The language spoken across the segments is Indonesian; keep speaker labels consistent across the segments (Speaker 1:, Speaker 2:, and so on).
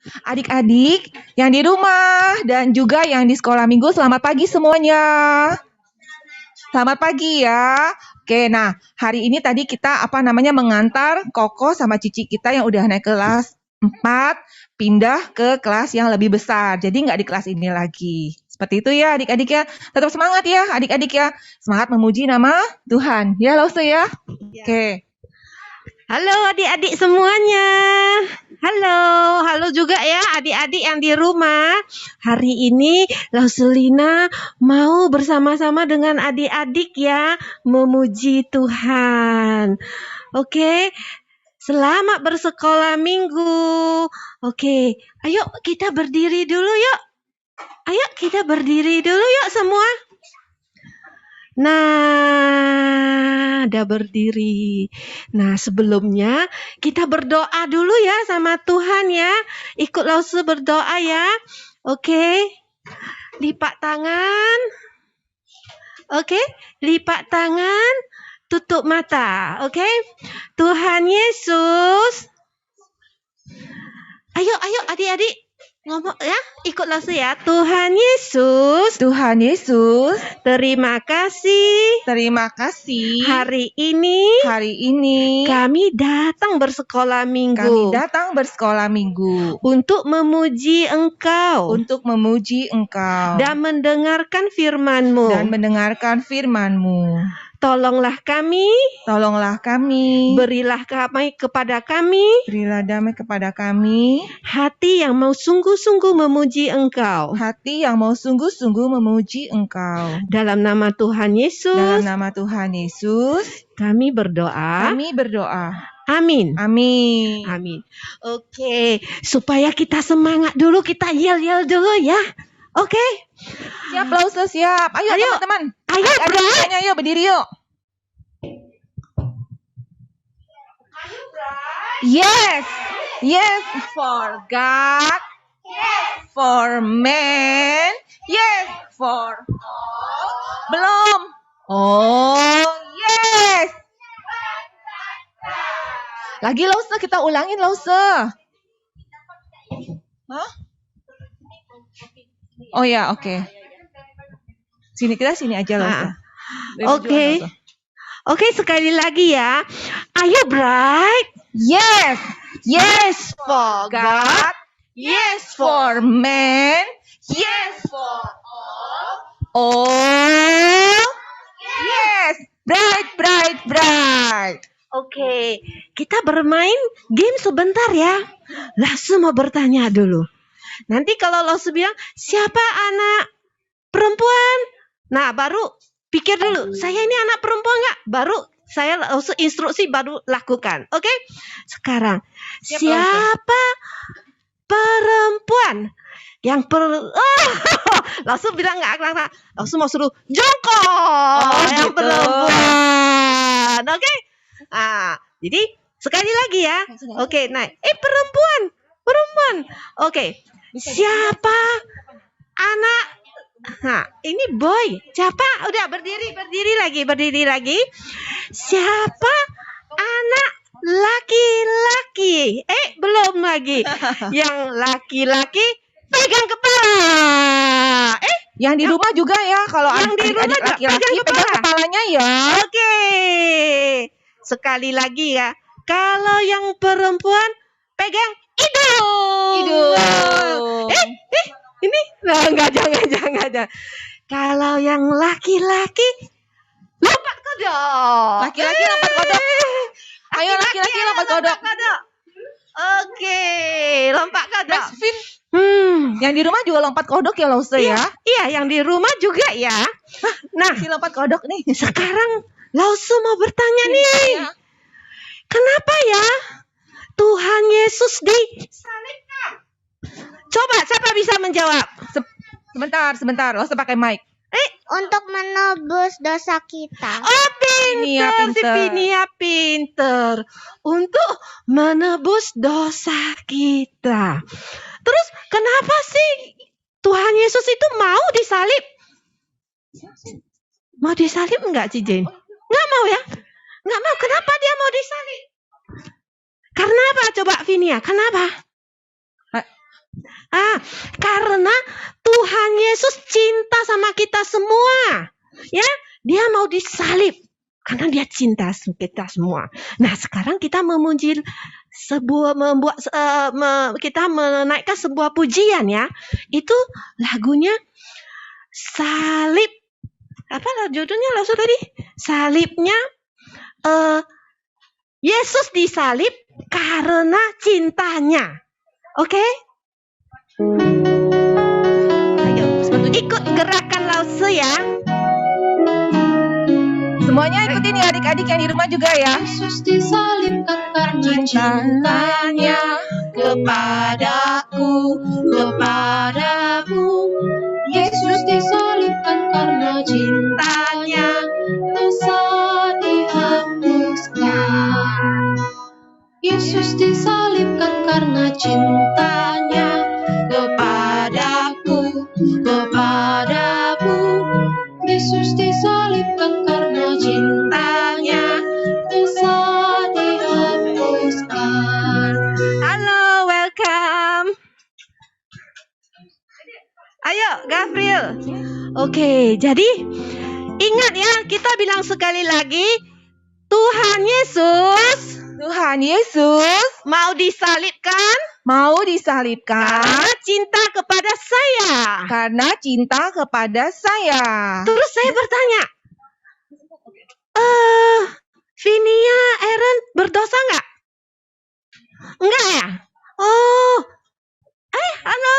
Speaker 1: Adik-adik yang di rumah dan juga yang di sekolah minggu, selamat pagi semuanya. Selamat pagi ya. Oke, nah hari ini tadi kita mengantar Koko sama Cici kita yang udah naik kelas 4 pindah ke kelas yang lebih besar. Jadi nggak di kelas ini lagi. Seperti itu ya adik-adik ya. Tetap semangat ya adik-adik ya. Semangat memuji nama Tuhan. Ya Lause ya. Oke.
Speaker 2: Halo adik-adik semuanya. Halo juga ya adik-adik yang di rumah. Hari ini Lauselina mau bersama-sama dengan adik-adik ya memuji Tuhan. Oke, selamat bersekolah minggu. Oke, ayo kita berdiri dulu yuk. Ayo kita berdiri dulu yuk semua. Nah, udah berdiri. Nah, sebelumnya kita berdoa dulu ya sama Tuhan ya. Ikut Lause berdoa ya. Oke. Lipat tangan. Oke, lipat tangan, tutup mata. Oke. Tuhan Yesus. Ayo adik-adik. Ngomong ya, ikut Lause ya. Tuhan Yesus.
Speaker 1: Tuhan Yesus,
Speaker 2: Terima kasih.
Speaker 1: terima kasih.
Speaker 2: Hari ini kami datang bersekolah minggu
Speaker 1: datang bersekolah minggu
Speaker 2: untuk memuji Engkau
Speaker 1: untuk memuji Engkau
Speaker 2: dan mendengarkan firman-Mu.
Speaker 1: dan mendengarkan firman-Mu.
Speaker 2: Tolonglah kami, berilah damai kepada kami,
Speaker 1: Berilah damai kepada kami,
Speaker 2: hati yang mau sungguh-sungguh memuji Engkau.
Speaker 1: hati yang mau sungguh-sungguh memuji Engkau.
Speaker 2: Dalam nama Tuhan
Speaker 1: Dalam
Speaker 2: Yesus,
Speaker 1: nama Tuhan Yesus,
Speaker 2: kami berdoa.
Speaker 1: kami berdoa.
Speaker 2: Amin.
Speaker 1: Amin.
Speaker 2: Amin. Oke, supaya kita semangat dulu, kita yel-yel dulu ya. Oke.
Speaker 1: Siap, Lause, siap. Ayo,
Speaker 2: Ayo.
Speaker 1: teman-teman.
Speaker 2: Ayo,
Speaker 1: Adik-adik
Speaker 2: Bray.
Speaker 1: semuanya, yuk berdiri yuk. Yes. Yes for God. Yes for man. Yes for all. Belum. Oh, yes. Lagi Lause, kita ulangin Lause. Hah? Oh ya, oke. Sini aja Lause.
Speaker 2: Oke. Oke, sekali lagi ya. Ayo, Bright.
Speaker 1: Yes. Yes for God. Yes for man. Yes for all. Oh. Yes. Bright.
Speaker 2: Oke, kita bermain game sebentar ya. Langsung mau bertanya dulu. Nanti kalau langsung bilang, siapa anak perempuan? Nah, baru pikir dulu, saya ini anak perempuan nggak? Baru saya langsung instruksi, baru lakukan. Oke? Sekarang,
Speaker 1: Siap,
Speaker 2: siapa perempuan yang langsung bilang nggak, langsung mau suruh jongkok yang
Speaker 1: gitu.
Speaker 2: perempuan. Oke? Ah, jadi sekali lagi ya. Oke, nah, perempuan. Oke. Siapa anak? Nah, ini boy. Siapa? Udah berdiri lagi. Siapa anak laki-laki? Belum lagi. Yang laki-laki pegang kepala.
Speaker 1: Yang di rumah juga ya, kalau
Speaker 2: Yang di rumah
Speaker 1: adik-adik
Speaker 2: juga
Speaker 1: laki-laki
Speaker 2: pegang
Speaker 1: pegang
Speaker 2: kepala.
Speaker 1: kepalanya ya.
Speaker 2: Oke. Sekali lagi ya. Kalau yang perempuan pegang hidung. Ini enggak, jangan. Kalau yang laki-laki lompat kodok.
Speaker 1: Laki-laki lompat kodok. Ayo laki-laki lompat kodok.
Speaker 2: Oke, lompat kodok.
Speaker 1: Mas Vin, yang di rumah juga lompat kodok ya Lause ya?
Speaker 2: Iya, yang di rumah juga ya. Nah,
Speaker 1: Si lompat kodok nih.
Speaker 2: sekarang Lause mau bertanya nih.
Speaker 1: Iya.
Speaker 2: Kenapa ya Tuhan Yesus disalibkan? Coba siapa bisa menjawab?
Speaker 1: Sebentar, Lause pakai mic.
Speaker 3: Untuk menebus dosa kita.
Speaker 2: Oh, pinter. Si Pinia pinter. Untuk menebus dosa kita. Terus kenapa sih Tuhan Yesus itu mau disalib? Mau disalib enggak, Cijen? Enggak mau ya? Enggak mau. Kenapa dia mau disalib? Karena apa? Coba Vinia, kenapa? Karena Tuhan Yesus cinta sama kita semua. Ya, dia mau disalib karena dia cinta kita semua. Nah, sekarang kita kita menaikkan sebuah pujian ya. Itu lagunya Salib. Apa judulnya langsung tadi? Salibnya Yesus disalib karena cintanya. Oke? Ayo, ikut gerakan lause ya.
Speaker 1: Semuanya ikutin ya adik-adik yang di rumah juga ya.
Speaker 4: Yesus disalibkan karena cintanya kepadaku, kepadamu. Yesus disalibkan karena cintanya, dosa dihapuskan. Yesus disalibkan karena cintanya kepadaku, kepadamu. Yesus disalibkan karena cintanya, dosa dihapuskan.
Speaker 2: Halo, welcome. Ayo, Gabriel. Oke, jadi ingat ya, kita bilang sekali lagi, Tuhan Yesus mau disalibkan karena cinta kepada saya. Terus saya bertanya, Vinia, Aaron berdosa nggak? Enggak ya? Oh, halo,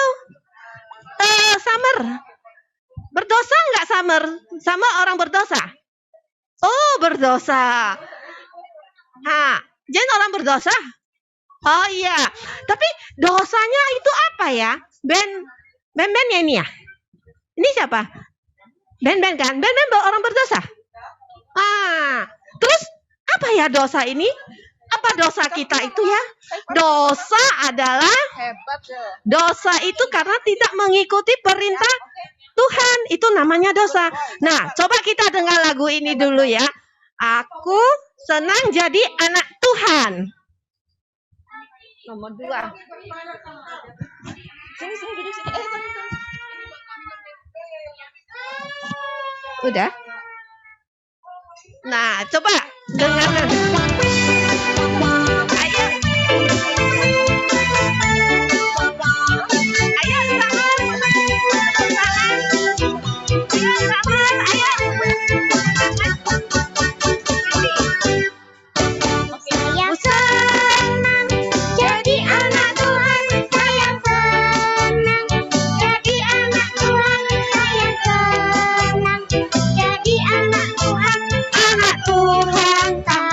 Speaker 2: Summer, berdosa nggak Summer? Sama orang berdosa? Oh, berdosa. Jen orang berdosa? Oh iya, tapi dosanya itu apa ya? Ben ya ini ya? Ini siapa? Ben kan? Ben orang berdosa? Terus apa ya dosa ini? Apa dosa kita itu ya? Dosa itu karena tidak mengikuti perintah Tuhan. Itu namanya dosa. Nah, coba kita dengar lagu ini dulu ya. Aku senang jadi anak Tuhan. Nomor 2.
Speaker 1: Sini duduk sini.
Speaker 2: Udah? Nah, coba dengarkan. Ayo. Ayo,
Speaker 3: Saya senang jadi anak Tuhan. Saya senang jadi anak Tuhan. Saya senang jadi anak Tuhan.
Speaker 2: anak Tuhan.
Speaker 3: Tak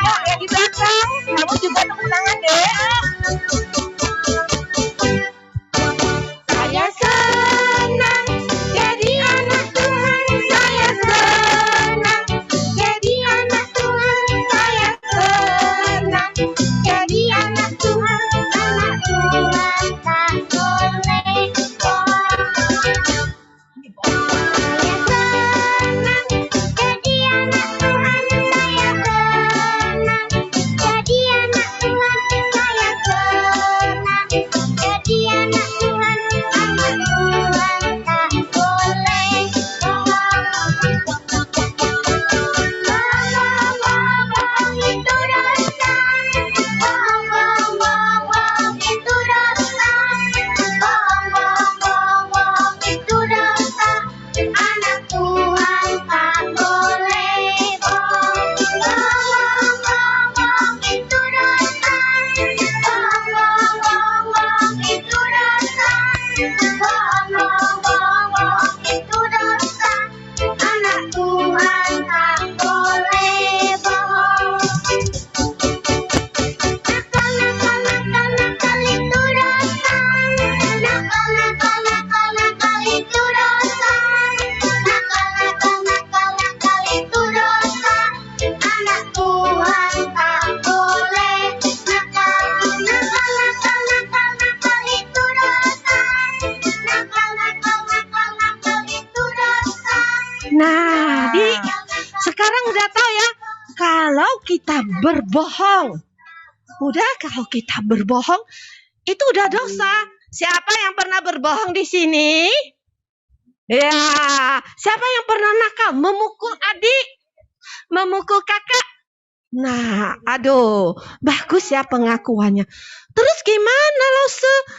Speaker 1: Yuk, yang di belakang, kamu juga tepuk tangan deh.
Speaker 3: Saya senang jadi anak Tuhan, saya senang jadi anak Tuhan, saya senang jadi anak Tuhan tak boleh bohong. Saya senang jadi anak Tuhan, saya senang jadi anak Tuhan, saya senang jadi anak Tuhan tak boleh bohong. Bohong itu dosa, bohong itu dosa, bohong itu dosa. Anak Tuhan tak boleh bohong. Bohong itu dosa, bohong itu dosa, bohong itu dosa. Anak Tuhan tak boleh bohong. Nakal itu dosa. Nakal itu dosa. Nakal itu dosa. Anak Tuhan tak boleh nakal. Nakal itu dosa. Nakal itu dosa.
Speaker 2: Nah, Di, sekarang udah tahu ya, kalau kita berbohong. Udah, kalau kita berbohong, itu udah dosa. Siapa yang pernah berbohong di sini? Ya, siapa yang pernah nakal? Memukul adik? Memukul kakak? Nah, aduh, bagus ya pengakuannya. Terus gimana loh,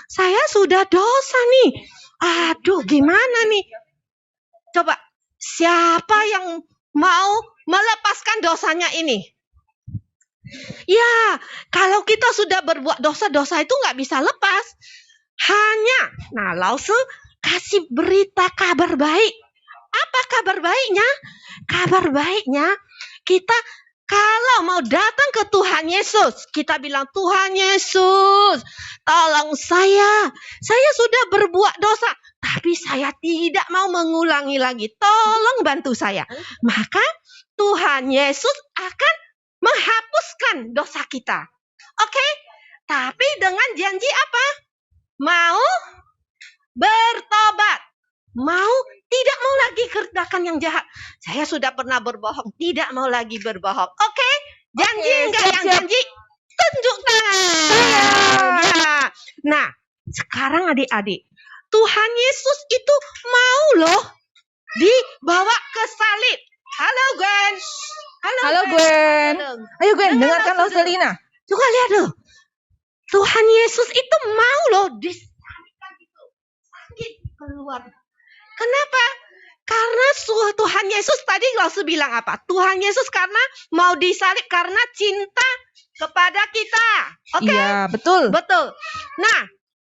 Speaker 2: saya sudah dosa nih. Aduh, gimana nih? Coba, siapa yang mau melepaskan dosanya ini? Ya, kalau kita sudah berbuat dosa-dosa itu nggak bisa lepas. Nah, Lause kasih berita kabar baik. Apa kabar baiknya? Kabar baiknya, kita kalau mau datang ke Tuhan Yesus, kita bilang, Tuhan Yesus, tolong saya sudah berbuat dosa, tapi saya tidak mau mengulangi lagi. Tolong bantu saya. Maka Tuhan Yesus akan menghapuskan dosa kita. Oke? Tapi dengan janji apa? Mau bertobat. Mau tidak mau lagi kerjakan yang jahat. Saya sudah pernah berbohong, tidak mau lagi berbohong. Oke? Janji enggak yang
Speaker 1: siap.
Speaker 2: janji? Tunjuk tangan. Ya. Nah, sekarang adik-adik, Tuhan Yesus itu mau loh dibawa ke salib. Halo Gwen.
Speaker 1: Halo Gwen. Ayo Gwen, dengarkan
Speaker 2: Dengar,
Speaker 1: Roselina.
Speaker 2: Juga lihat loh. Tuhan Yesus itu mau loh disalibkan itu. Sakit keluar. Kenapa? Karena Tuhan Yesus tadi Lause bilang apa? Tuhan Yesus karena mau disalib karena cinta kepada kita. Oke?
Speaker 1: Iya, betul.
Speaker 2: Betul. Nah,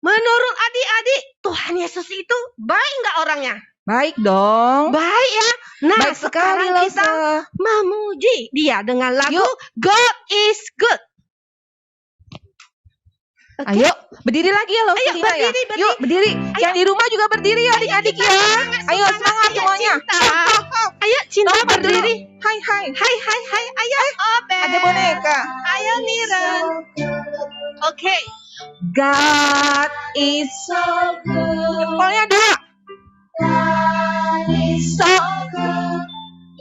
Speaker 2: menurut adik-adik, Tuhan Yesus itu baik nggak orangnya?
Speaker 1: Baik dong.
Speaker 2: Baik ya. Nah,
Speaker 1: Baik sekali
Speaker 2: sekarang kita
Speaker 1: Lause.
Speaker 2: memuji dia dengan lagu
Speaker 1: Yuk.
Speaker 2: God is good. Oke?
Speaker 1: Ayo, berdiri lagi ya Roselina ya.
Speaker 2: berdiri, berdiri.
Speaker 1: Yuk, berdiri. Yang di rumah juga berdiri ya adik-adik
Speaker 2: kita
Speaker 1: ya.
Speaker 2: semangat,
Speaker 1: Ayo semangat semuanya.
Speaker 2: Cinta. Ayo cinta
Speaker 1: Tobat dulu.
Speaker 2: berdiri.
Speaker 1: Hai hai.
Speaker 2: Hai. Ayo Obed.
Speaker 1: Ada boneka.
Speaker 2: Ayo Niren. Oke.
Speaker 1: God is so good. Jempolnya dua.
Speaker 3: God is so good,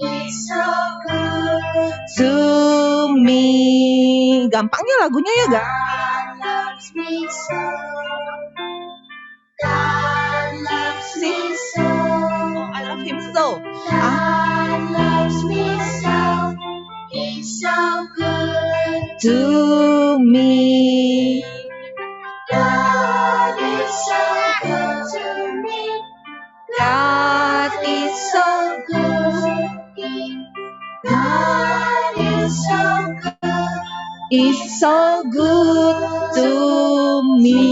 Speaker 3: is so good.
Speaker 1: To me. Gampangnya lagunya ya gak?
Speaker 3: God loves me so. God loves me so.
Speaker 1: I love him so.
Speaker 3: God loves me so. He's so good.
Speaker 1: To me.
Speaker 3: God is so good to me.
Speaker 1: God is so
Speaker 3: good. God is so good.
Speaker 1: is so good to me.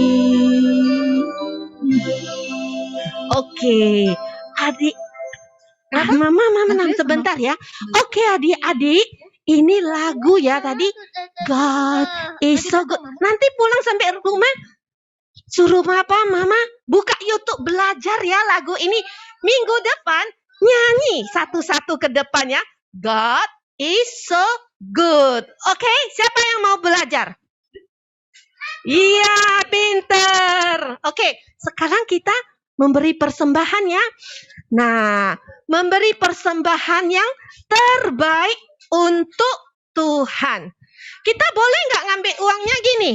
Speaker 2: Oke. Adik. Mama
Speaker 1: Nanti
Speaker 2: sebentar ya. Oke adik-adik. Ini lagu ya tadi. God is so good. Nanti pulang sampai rumah suruh papa, mama buka YouTube belajar ya lagu ini. Minggu depan nyanyi satu-satu ke depannya. God is so good. Oke, siapa yang mau belajar? Iya, pinter. Oke, sekarang kita memberi persembahan ya. Nah, memberi persembahan yang terbaik untuk Tuhan. Kita boleh nggak ngambil uangnya gini?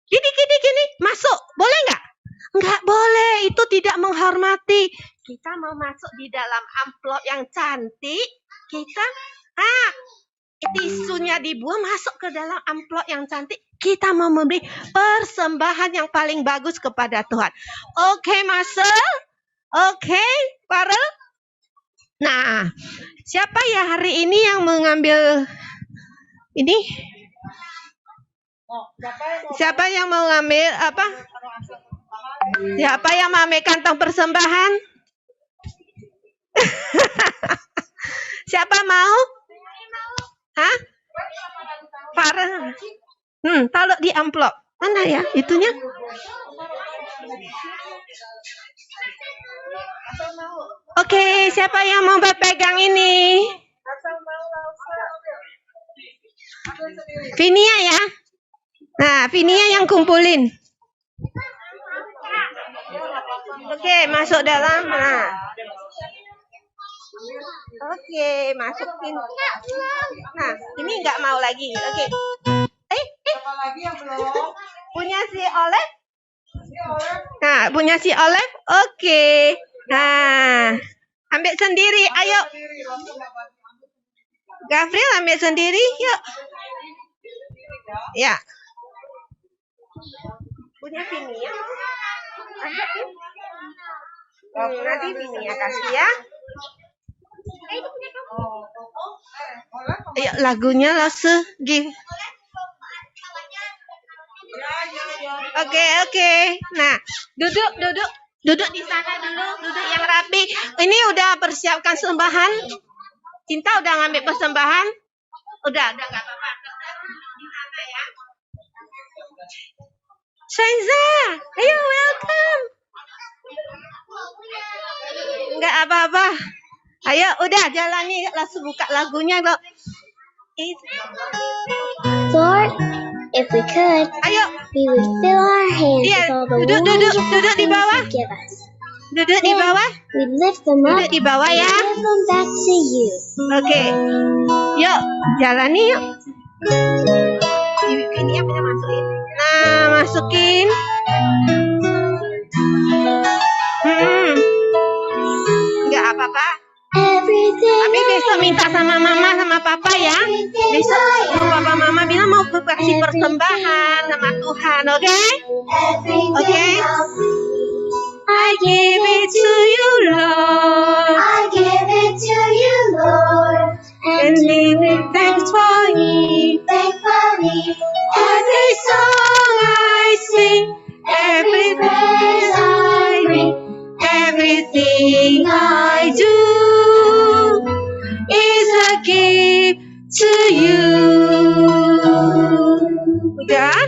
Speaker 2: Gini, masuk. Boleh nggak? Nggak boleh, itu tidak menghormati. Kita mau masuk di dalam amplop yang cantik. Kita, tisunya dibuang masuk ke dalam amplop yang cantik. Kita mau memberi persembahan yang paling bagus kepada Tuhan. Oke, Marcel? Oke, Farel? Nah, siapa ya hari ini yang mengambil ini? Siapa yang mau ngambil apa? Siapa yang mau ambil kantong persembahan? Siapa mau? Hah? Farel? Taruh di amplop. Mana ya itunya? Oke, siapa yang mau berpegang ini? Vinia ya. Nah, Vinia yang kumpulin. Oke, masuk dalam. Nah. Oke, masukin. Nah, ini nggak mau lagi. Oke. Punya si Oleh? Nah, punya si Oleh? Oke. Nah, ambil sendiri. Ayo. Gabriel ambil sendiri. Yuk. Ya. Punya Vinia? Nanti Vinia kasih ya. Ayo, lagunya langsung give. Oke. Nah, duduk di sana dulu, duduk yang rapi. Ini udah persiapkan sembahan. Cinta udah ngambil persembahan. Udah nggak apa-apa. Di sana ya. Shenza, ayo welcome. Nggak apa-apa. Ayo, udah jalani langsung buka lagunya loh.
Speaker 3: Lord, if we could,
Speaker 2: Ayo,
Speaker 3: we would fill our hands
Speaker 2: Iya,
Speaker 3: with all the
Speaker 2: duduk
Speaker 3: wonderful
Speaker 2: di
Speaker 3: things
Speaker 2: bawah.
Speaker 3: you give us.
Speaker 2: duduk di bawah.
Speaker 3: We'd lift them up
Speaker 2: Duduk di bawah
Speaker 3: and
Speaker 2: ya.
Speaker 3: give them back to you.
Speaker 2: Oke. Yuk, jalani yuk. Ini yang bisa masukin. Nah, masukin. Enggak apa-apa.
Speaker 3: Everything
Speaker 2: Tapi besok minta sama mama sama papa ya. Besok papa mama bilang mau kasih persembahan sama Tuhan, oke? Oke. I give it to you, Lord,
Speaker 3: I give it to you, Lord,
Speaker 2: and give it thanks for me.
Speaker 3: thankfully.
Speaker 2: Every song I sing, every praise I bring, everything I do is a gift to you. Udah?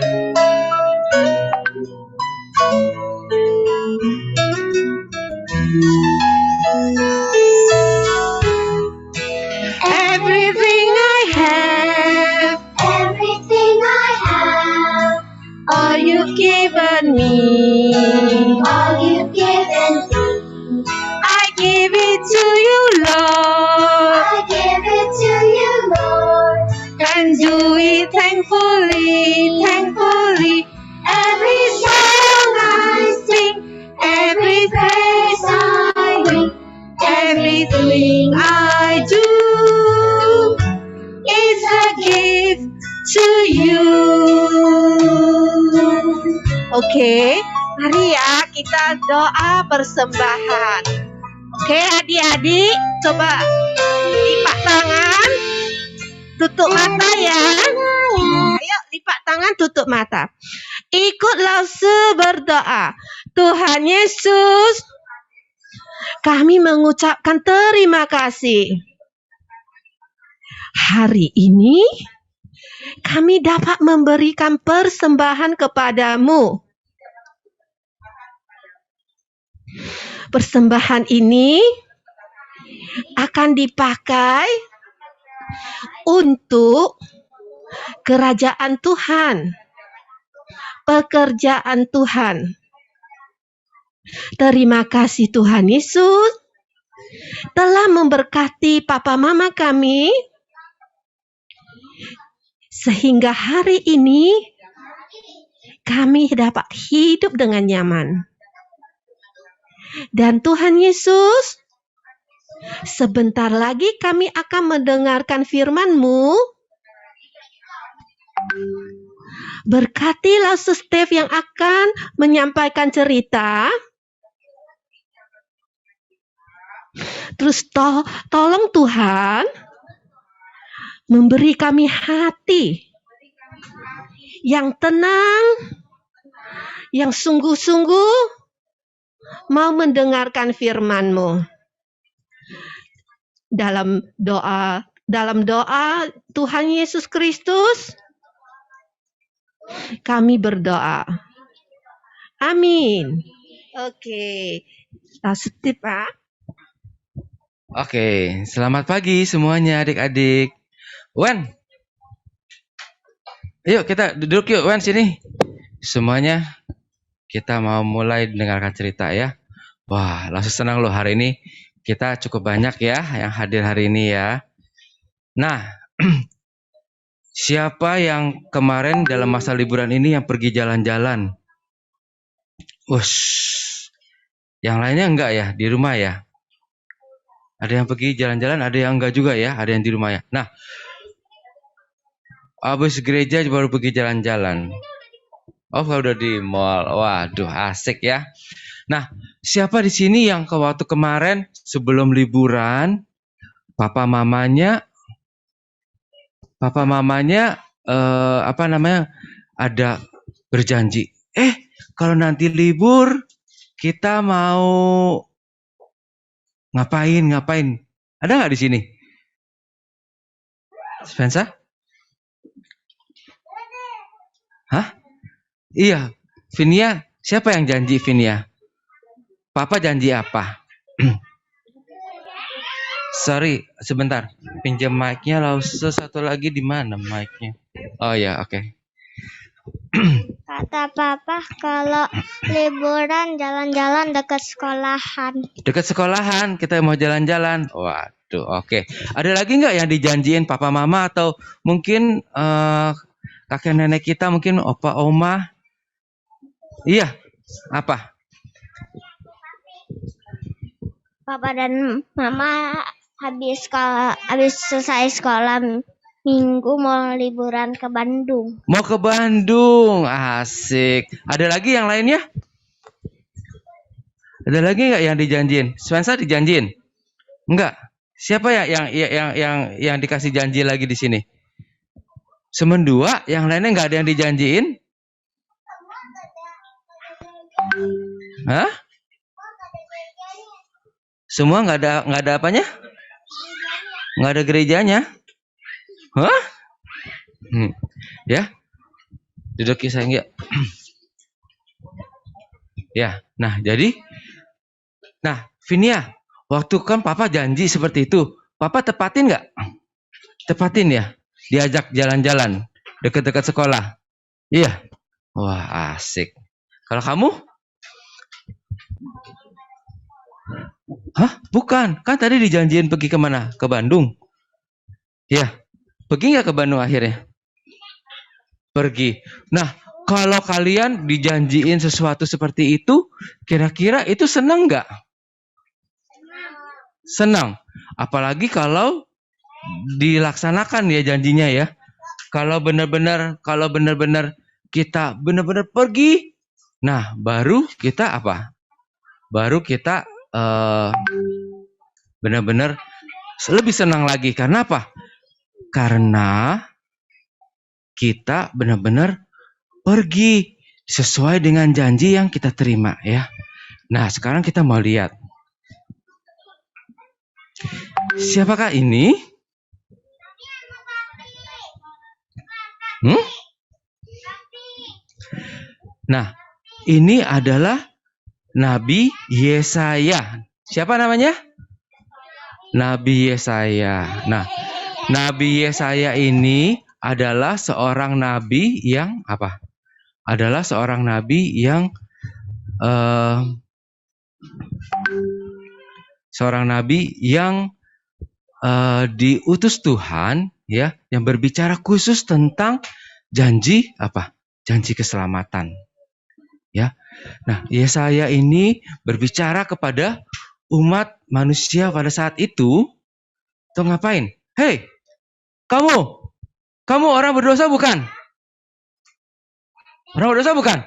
Speaker 2: Everything I have,
Speaker 3: Everything I have,
Speaker 2: all you've given me,
Speaker 3: all you've given me,
Speaker 2: I give it to you, Lord,
Speaker 3: I give it to you, Lord.
Speaker 2: and do it thankfully, thankfully. Every song I sing, every praise I bring, everything I do is a gift to you. Oke, mari ya kita doa persembahan. Oke, adik-adik, coba lipat tangan, tutup mata ya. Ayo, lipat tangan, tutup mata. Ikutlah berdoa. Tuhan Yesus, kami mengucapkan terima kasih Hari ini kami dapat memberikan persembahan kepadamu. Persembahan ini akan dipakai untuk kerajaan Tuhan, pekerjaan Tuhan. Terima kasih Tuhan Yesus telah memberkati papa mama kami sehingga hari ini kami dapat hidup dengan nyaman. Dan Tuhan Yesus, sebentar lagi kami akan mendengarkan firman-Mu. Berkatilah Steph yang akan menyampaikan cerita. Terus tolong Tuhan memberi kami hati yang tenang, yang sungguh-sungguh mau mendengarkan firman-Mu. Dalam doa Tuhan Yesus Kristus, kami berdoa. Amin. Oke. Steph, Pak.
Speaker 5: Oke, selamat pagi semuanya adik-adik. Wen, yuk kita duduk yuk Wen sini. Semuanya kita mau mulai dengarkan cerita ya. Wah, langsung senang loh hari ini. Kita cukup banyak ya yang hadir hari ini ya. Nah, siapa yang kemarin dalam masa liburan ini yang pergi jalan-jalan? Wush, yang lainnya enggak ya, di rumah ya? Ada yang pergi jalan-jalan, ada yang enggak juga ya, ada yang di rumah ya. Nah, habis gereja baru pergi jalan-jalan. Oh, udah di mall. Waduh, asik ya. Nah, siapa di sini yang waktu kemarin sebelum liburan papa mamanya ada berjanji. Kalau nanti libur kita mau ngapain? Ada nggak di sini? Spencer? Hah? Iya, Vinia. Siapa yang janji Vinia? Papa janji apa? Sorry, sebentar. Pinjam mic-nya Lause, satu lagi di mana mic-nya? Oh ya, oke.
Speaker 3: Kata papa kalau liburan jalan-jalan dekat sekolahan.
Speaker 5: Dekat sekolahan, kita mau jalan-jalan. Waduh, oke. Ada lagi nggak yang dijanjiin papa mama atau mungkin kakek nenek kita, mungkin opa oma? Iya, apa?
Speaker 3: Papa dan mama habis selesai sekolah minggu mau liburan ke Bandung.
Speaker 5: Mau ke Bandung, asik. Ada lagi yang lainnya? Ada lagi nggak yang dijanjiin? Spencer dijanjiin? Enggak. Siapa ya yang dikasih janji lagi di sini? Semendua, yang lainnya nggak ada yang dijanjiin? Hah? Semua nggak ada apanya? Nggak ada gerejanya? Hah? Ya, duduk ya sayang ya. Ya, nah jadi, Vinia, waktu kan Papa janji seperti itu, Papa tepatin nggak? Tepatin ya, diajak jalan-jalan dekat-dekat sekolah. Iya, wah asik. Kalau kamu? Hah? Bukan, kan tadi dijanjiin pergi kemana? Ke Bandung. Ya, pergi nggak ke Bandung akhirnya? Pergi. Nah, kalau kalian dijanjiin sesuatu seperti itu, kira-kira itu senang nggak? Senang. Apalagi kalau dilaksanakan ya janjinya ya. Kalau benar-benar kita benar-benar pergi, nah baru kita apa? Baru kita benar-benar lebih senang lagi. Karena apa? Karena kita benar-benar pergi sesuai dengan janji yang kita terima ya. Nah, sekarang kita mau lihat. Siapakah ini? Hmm? Nah, ini adalah Nabi Yesaya. Siapa namanya? Nabi Yesaya. Nah, Nabi Yesaya ini adalah seorang nabi yang apa? Adalah seorang nabi yang diutus Tuhan, ya, yang berbicara khusus tentang janji apa? Janji keselamatan. Ya. Nah, Yesaya ini berbicara kepada umat manusia pada saat itu. Tuh ngapain? Hei, kamu orang berdosa bukan? Orang berdosa bukan?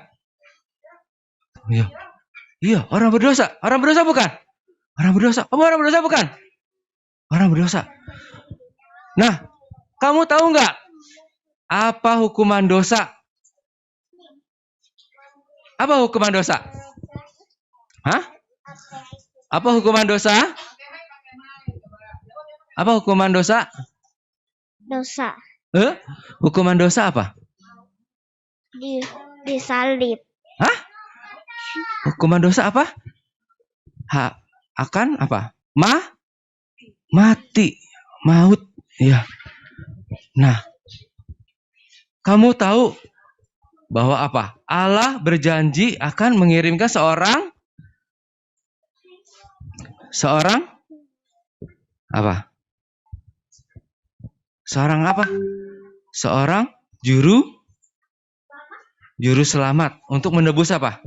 Speaker 5: Iya. Iya, orang berdosa. Orang berdosa bukan? Orang berdosa. Kamu orang berdosa bukan? Orang berdosa. Nah, kamu tahu nggak apa hukuman dosa? Apa hukuman dosa? Hah? Apa hukuman dosa? Apa hukuman dosa?
Speaker 3: Dosa.
Speaker 5: Hukuman dosa apa?
Speaker 3: Disalib.
Speaker 5: Hah? Hukuman dosa apa? Akan apa? Mati. Maut. Ya. Nah, kamu tahu bahwa apa? Allah berjanji akan mengirimkan seorang apa? Seorang apa? Seorang juru selamat untuk menebus apa?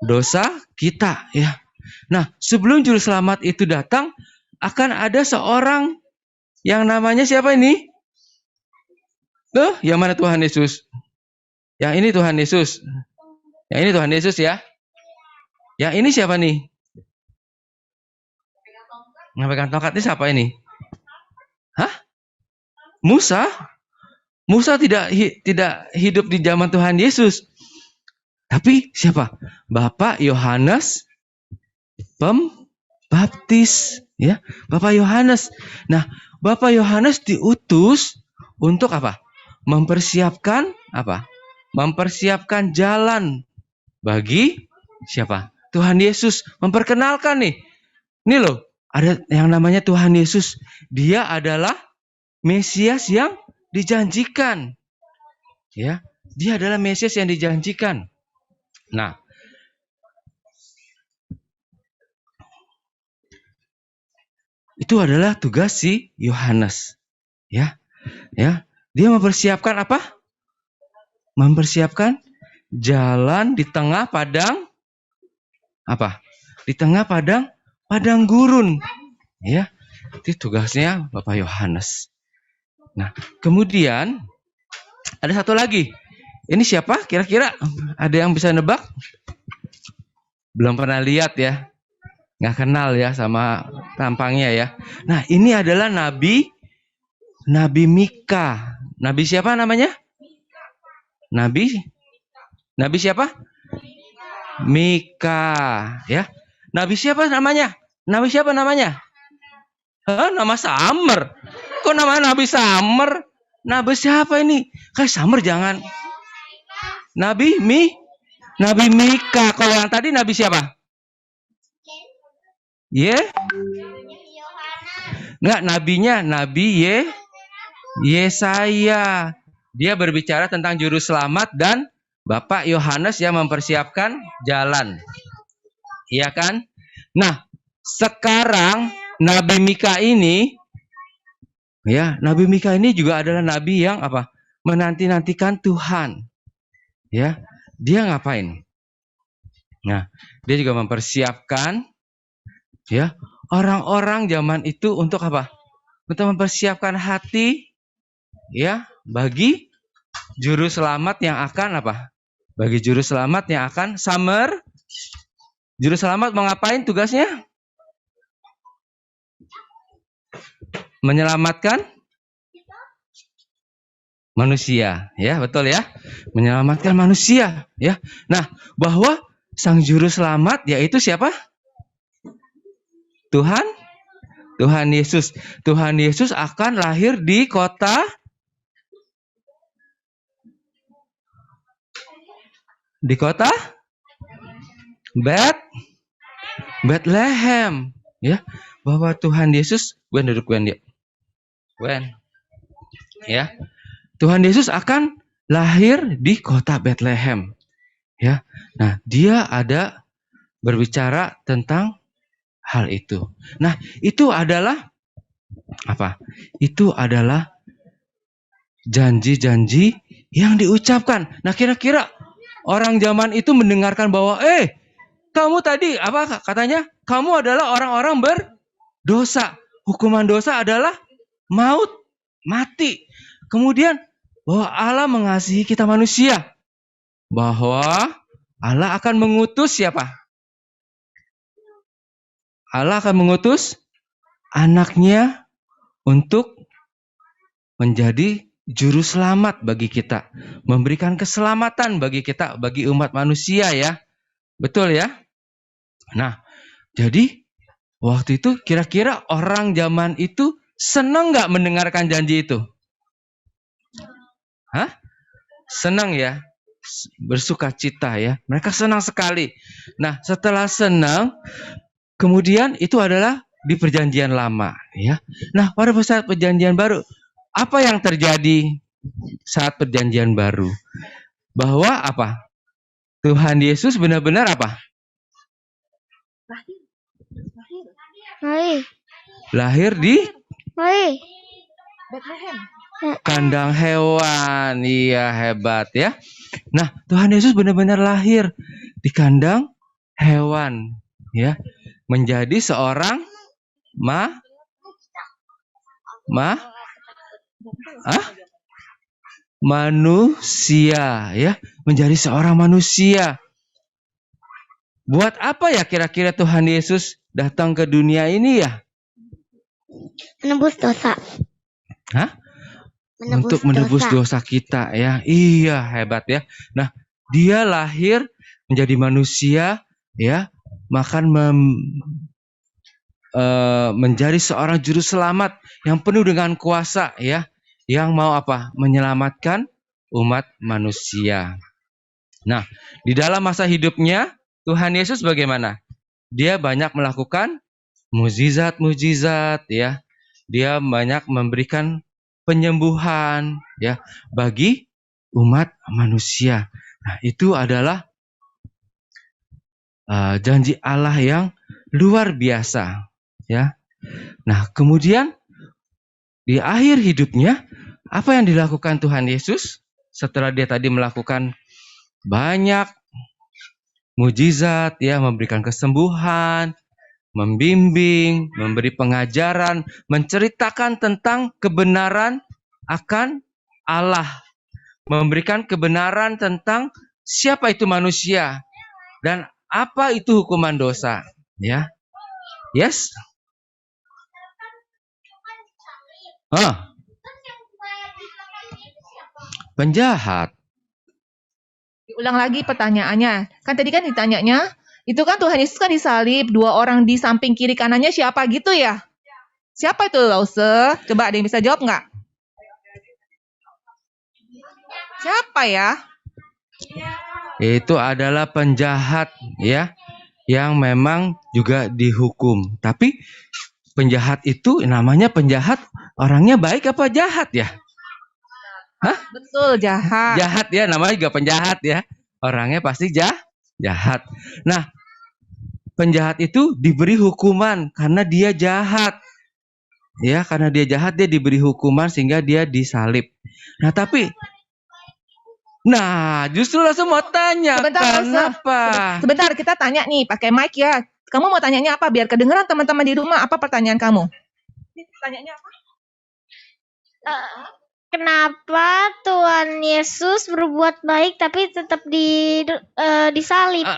Speaker 5: Dosa kita, ya. Nah, sebelum juru selamat itu datang, akan ada seorang yang namanya siapa ini? Yang mana Tuhan Yesus? Yang ini Tuhan Yesus. Yang ini Tuhan Yesus, ya. Yang ini siapa nih? Yang pegang tongkat ini siapa ini? Hah? Musa? Musa tidak hidup di zaman Tuhan Yesus. Tapi siapa? Bapak Yohanes Pembaptis, ya. Bapak Yohanes. Nah, Bapak Yohanes diutus untuk apa? Mempersiapkan apa? Mempersiapkan jalan bagi siapa? Tuhan Yesus. Memperkenalkan nih. Ini loh, ada yang namanya Tuhan Yesus. Dia adalah Mesias yang dijanjikan. Ya, dia adalah Mesias yang dijanjikan. Nah, itu adalah tugas si Yohanes. Ya. Ya, dia mempersiapkan apa? Mempersiapkan jalan di tengah padang apa? Di tengah padang gurun. Ya. Itu tugasnya Bapak Yohanes. Nah, kemudian ada satu lagi. Ini siapa? Kira-kira ada yang bisa nebak? Belum pernah lihat ya. Nggak kenal ya sama tampangnya ya. Nah, ini adalah Nabi Mika. Nabi siapa namanya? Nabi siapa? Mika, ya. Nabi siapa namanya? Nabi siapa namanya? Nama Samer. Kok namanya Nabi Samer? Nabi siapa ini? Kayak Samer jangan. Nabi Mika. Kalau yang tadi Nabi siapa? Enggak, nabinya Nabi Yesaya. Dia berbicara tentang juru selamat dan Bapak Yohanes yang mempersiapkan jalan. Iya kan? Nah, sekarang Nabi Mika ini, ya, Nabi Mika ini juga adalah nabi yang apa? Menanti-nantikan Tuhan. Ya, dia ngapain? Nah, dia juga mempersiapkan, ya, orang-orang zaman itu untuk apa? Untuk mempersiapkan hati, ya, bagi juru selamat yang akan apa? Bagi juru selamat yang akan summer. Juru selamat mau ngapain tugasnya? Menyelamatkan manusia, ya, betul ya? Menyelamatkan manusia, ya. Nah, bahwa sang juru selamat yaitu siapa? Tuhan Yesus. Tuhan Yesus akan lahir di kota Di kota Bethlehem, ya, bahwa Tuhan Yesus, Gwen duduk Gwen dia. Gwen. Ya. Tuhan Yesus akan lahir di kota Bethlehem. Ya. Nah, dia ada berbicara tentang hal itu. Nah, itu adalah apa? Itu adalah janji-janji yang diucapkan. Nah, kira-kira orang zaman itu mendengarkan bahwa kamu tadi apa katanya? Kamu adalah orang-orang berdosa. Hukuman dosa adalah maut, mati. Kemudian bahwa Allah mengasihi kita manusia. Bahwa Allah akan mengutus siapa? Allah akan mengutus anaknya untuk menjadi juru selamat bagi kita. Memberikan keselamatan bagi kita, bagi umat manusia ya. Betul ya? Nah, jadi waktu itu kira-kira orang zaman itu senang nggak mendengarkan janji itu? Hah? Senang ya? Bersuka cita ya. Mereka senang sekali. Nah, setelah senang, kemudian itu adalah di perjanjian lama ya. Nah, pada saat perjanjian baru, apa yang terjadi saat perjanjian baru? Bahwa apa? Tuhan Yesus benar-benar apa? Lahir di kandang hewan. Iya, hebat ya. Nah, Tuhan Yesus benar-benar lahir di kandang hewan ya. Menjadi seorang manusia ya, menjadi seorang manusia. Buat apa ya kira-kira Tuhan Yesus datang ke dunia ini ya?
Speaker 3: Menebus dosa.
Speaker 5: Hah? Untuk menebus dosa kita ya. Iya, hebat ya. Nah, dia lahir menjadi manusia ya, menjadi seorang juru selamat yang penuh dengan kuasa ya, yang mau apa? Menyelamatkan umat manusia. Nah, di dalam masa hidupnya Tuhan Yesus bagaimana? Dia banyak melakukan mujizat-mujizat ya. Dia banyak memberikan penyembuhan ya bagi umat manusia. Nah, itu adalah janji Allah yang luar biasa ya. Nah, kemudian di akhir hidupnya apa yang dilakukan Tuhan Yesus setelah dia tadi melakukan banyak mujizat ya, memberikan kesembuhan, membimbing, memberi pengajaran, menceritakan tentang kebenaran akan Allah, memberikan kebenaran tentang siapa itu manusia dan apa itu hukuman dosa ya. Yes? Penjahat.
Speaker 1: Diulang lagi pertanyaannya. Kan tadi kan ditanyanya, itu kan Tuhan Yesus kan disalib, 2 orang di samping kiri kanannya siapa gitu ya? Siapa itu Lause? Coba ada yang bisa jawab nggak? Siapa ya?
Speaker 5: Itu adalah penjahat ya, yang memang juga dihukum. Tapi penjahat itu namanya penjahat, orangnya baik apa jahat ya? Hah?
Speaker 1: Betul, jahat.
Speaker 5: Jahat ya, namanya juga penjahat ya. Orangnya pasti jahat. Nah, penjahat itu diberi hukuman karena dia jahat. Ya, karena dia jahat dia diberi hukuman sehingga dia disalib. Nah, tapi justru langsung mau tanya kenapa?
Speaker 1: Sebentar, kita tanya nih pakai mic ya. Kamu mau tanyanya apa biar kedengeran teman-teman di rumah? Apa pertanyaan kamu? Pertanyaannya apa?
Speaker 3: Kenapa Tuhan Yesus berbuat baik tapi tetap disalib?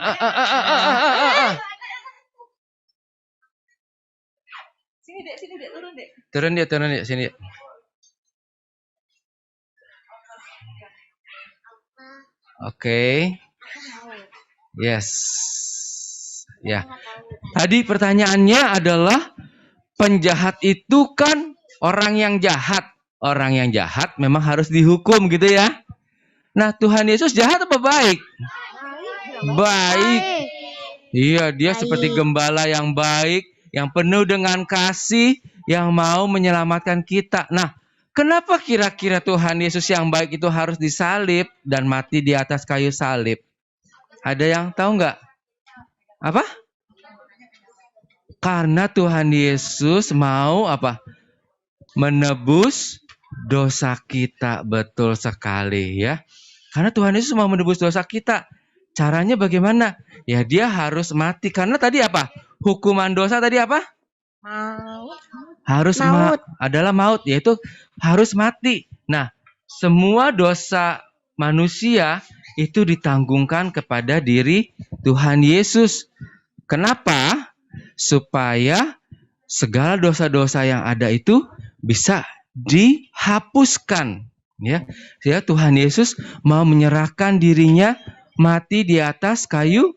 Speaker 1: Sini dek, turun dek.
Speaker 5: Turun dek, sini. Oke. Yes. Ya. Tadi pertanyaannya adalah penjahat itu kan orang yang jahat. Orang yang jahat memang harus dihukum gitu ya. Nah, Tuhan Yesus jahat apa baik? baik. Iya, dia
Speaker 3: Baik.
Speaker 5: seperti gembala yang baik, yang penuh dengan kasih, yang mau menyelamatkan kita. Nah, kenapa kira-kira Tuhan Yesus yang baik itu harus disalib dan mati di atas kayu salib? Ada yang tahu nggak? Apa? Karena Tuhan Yesus mau apa? Menebus dosa kita. Betul sekali ya. Karena Tuhan Yesus mau menebus dosa kita. Caranya bagaimana? Ya dia harus mati. Karena tadi apa? Hukuman dosa tadi apa?
Speaker 1: Maut.
Speaker 5: Harus
Speaker 3: Maut.
Speaker 5: adalah maut. Yaitu harus mati. Nah, semua dosa manusia itu ditanggungkan kepada diri Tuhan Yesus. Kenapa? Supaya segala dosa-dosa yang ada itu bisa dihapuskan. Ya, Tuhan Yesus mau menyerahkan dirinya mati di atas kayu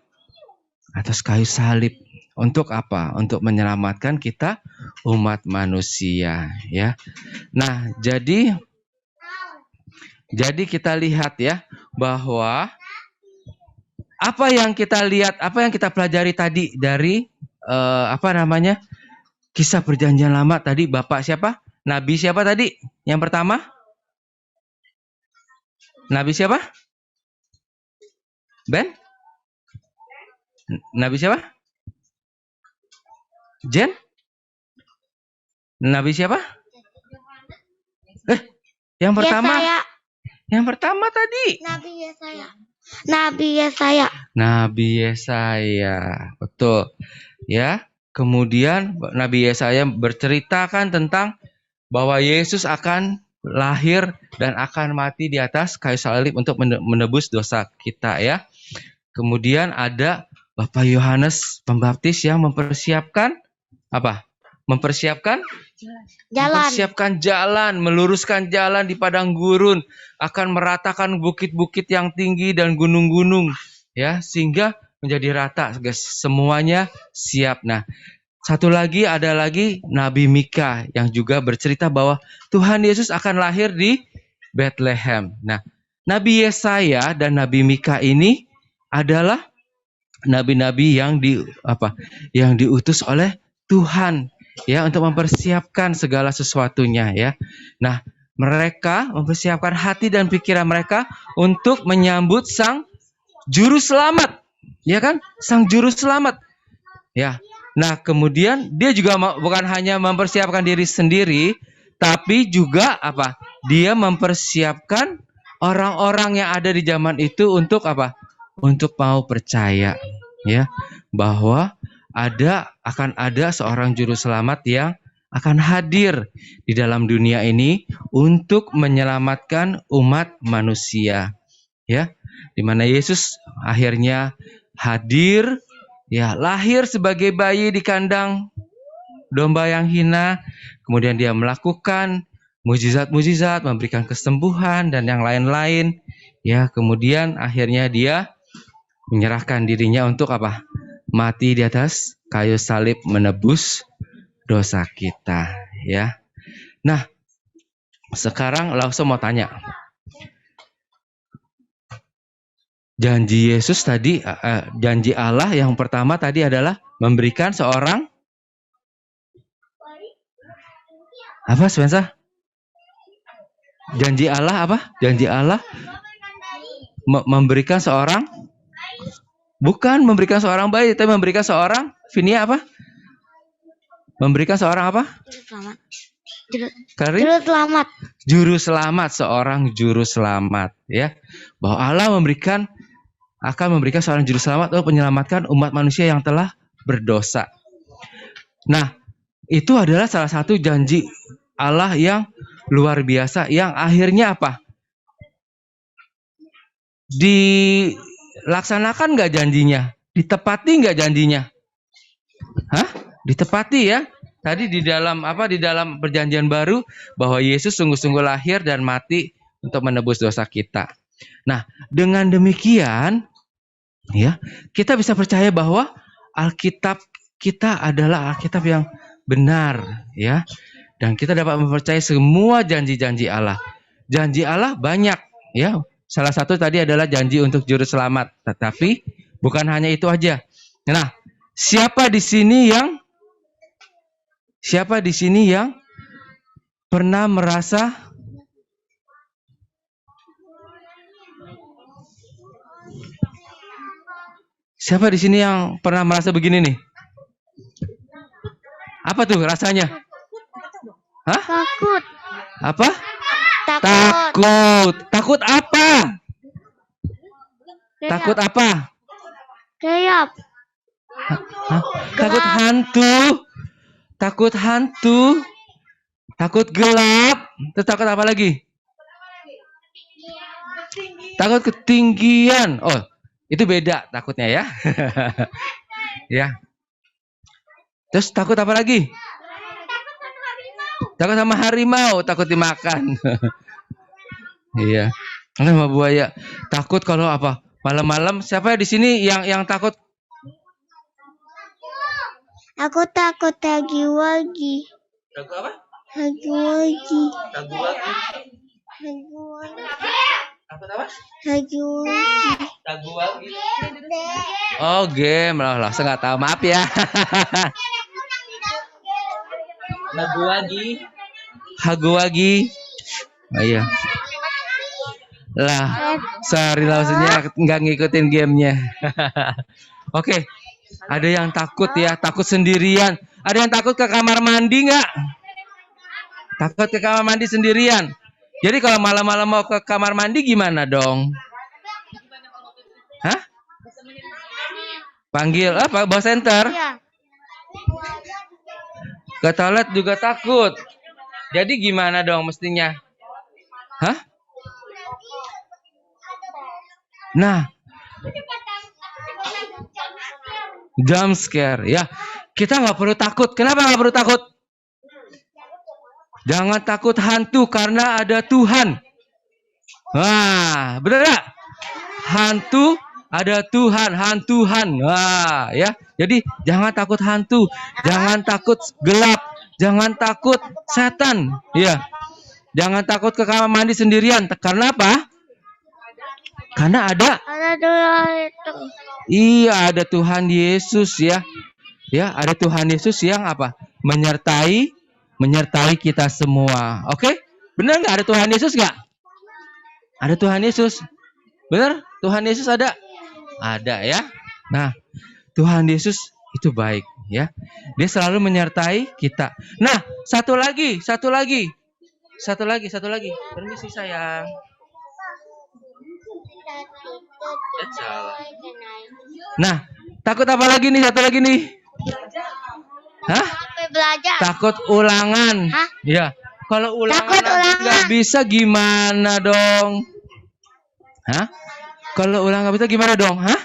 Speaker 5: salib. Untuk apa? Untuk menyelamatkan kita umat manusia. Ya, nah jadi kita lihat ya bahwa apa yang kita lihat, apa yang kita pelajari tadi dari kisah perjanjian lama tadi, Bapak siapa? Nabi siapa tadi? Yang pertama? Nabi siapa? Ben? Nabi siapa? Jen? Nabi siapa? Yang pertama?
Speaker 3: Yesaya.
Speaker 5: Yang pertama tadi.
Speaker 3: Nabi Yesaya. Nabi Yesaya.
Speaker 5: Nabi Yesaya. Betul. Ya. Kemudian Nabi Yesaya berceritakan tentang bahwa Yesus akan lahir dan akan mati di atas kayu salib untuk menebus dosa kita ya. Kemudian ada Bapak Yohanes Pembaptis yang mempersiapkan apa? Mempersiapkan jalan, meluruskan jalan di padang gurun, akan meratakan bukit-bukit yang tinggi dan gunung-gunung ya, sehingga menjadi rata, guys. Semuanya siap. Nah, satu lagi ada lagi Nabi Mika yang juga bercerita bahwa Tuhan Yesus akan lahir di Bethlehem. Nah, Nabi Yesaya dan Nabi Mika ini adalah nabi-nabi yang diutus oleh Tuhan ya untuk mempersiapkan segala sesuatunya ya. Nah, mereka mempersiapkan hati dan pikiran mereka untuk menyambut Sang Juru Selamat. Ya kan? Sang Juru Selamat. Ya. Nah, kemudian dia juga bukan hanya mempersiapkan diri sendiri, tapi juga apa? Dia mempersiapkan orang-orang yang ada di zaman itu untuk apa? Untuk mau percaya ya bahwa akan ada seorang juru selamat yang akan hadir di dalam dunia ini untuk menyelamatkan umat manusia ya, di mana Yesus akhirnya hadir ya, lahir sebagai bayi di kandang domba yang hina, kemudian dia melakukan mujizat-mujizat, memberikan kesembuhan dan yang lain-lain ya, kemudian akhirnya dia menyerahkan dirinya untuk apa? Mati di atas kayu salib menebus dosa kita ya. Nah, sekarang langsung mau tanya. Janji Yesus tadi, janji Allah yang pertama tadi adalah memberikan seorang apa, Spensa? Janji Allah apa? Janji Allah memberikan seorang, bukan memberikan seorang bayi, tapi memberikan seorang, Vinia apa? Memberikan seorang apa?
Speaker 3: Juru selamat.
Speaker 5: Juru selamat, seorang juru selamat ya. Bahwa Allah akan memberikan seorang juru selamat untuk menyelamatkan umat manusia yang telah berdosa. Nah, itu adalah salah satu janji Allah yang luar biasa yang akhirnya apa? Dilaksanakan nggak janjinya? Ditepati nggak janjinya? Hah? Ditepati ya. Tadi di dalam perjanjian baru bahwa Yesus sungguh-sungguh lahir dan mati untuk menebus dosa kita. Nah, dengan demikian ya, kita bisa percaya bahwa Alkitab kita adalah Alkitab yang benar ya. Dan kita dapat mempercayai semua janji-janji Allah. Janji Allah banyak ya. Salah satu tadi adalah janji untuk juru selamat, tetapi Bukan hanya itu aja. Nah, siapa di sini yang pernah merasa begini nih? Apa tuh rasanya? Hah?
Speaker 3: Takut.
Speaker 5: Apa?
Speaker 3: Takut.
Speaker 5: Takut. Takut apa?
Speaker 3: Kayak-
Speaker 5: Takut apa?
Speaker 3: Kayak
Speaker 5: Hah? Takut hantu. Takut hantu. Takut gelap. Terus takut apa lagi? Takut ketinggian. Oh, itu beda takutnya ya. Ya. Terus takut apa lagi? Takut sama harimau, takut dimakan. Iya. Sama buaya. Takut kalau apa? Malam-malam siapa di sini yang takut?
Speaker 3: aku takut lagi.
Speaker 5: Takut apa?
Speaker 3: Lagi.
Speaker 5: Takut apa?
Speaker 3: Lagi.
Speaker 5: Oh, game lah. Saya nggak tahu. Maaf ya. Haguwagi. Oh iya. Lah, sorry maksudnya nggak ngikutin gamenya. Oke. Ada yang takut ya, takut sendirian. Ada yang takut ke kamar mandi nggak? Takut ke kamar mandi sendirian. Jadi kalau malam-malam mau ke kamar mandi gimana dong? Hah? Panggil apa? Bawa senter?
Speaker 3: Iya.
Speaker 5: Ke toilet juga takut. Jadi gimana dong mestinya? Hah? Nah, jump scare ya. Kita nggak perlu takut. Kenapa nggak perlu takut? Jangan takut hantu karena ada Tuhan. Wah, bener gak? Hantu ada Tuhan, hantuhan. Wah, ya. Jadi jangan takut hantu, jangan takut gelap, jangan takut setan. Ya. Jangan takut ke kamar mandi sendirian. Karena apa? Karena ada
Speaker 3: Tuhan itu.
Speaker 5: Iya, ada Tuhan Yesus ya. Ya, ada Tuhan Yesus yang apa? Menyertai kita semua. Oke? Benar nggak ada Tuhan Yesus nggak? Ada Tuhan Yesus. Benar? Tuhan Yesus ada? Ada ya. Nah, Tuhan Yesus itu baik ya. Dia selalu menyertai kita. Nah, satu lagi. Permisi sayang. Nah, takut apa lagi nih? Satu lagi nih. Hah?
Speaker 3: Sampai belajar.
Speaker 5: Takut ulangan.
Speaker 3: Hah?
Speaker 5: Ya. Kalau ulangan
Speaker 3: Takut
Speaker 5: nanti
Speaker 3: ulangan.
Speaker 5: nggak bisa gimana dong? Hah? Kalau ulangan nggak bisa gimana dong? Hah?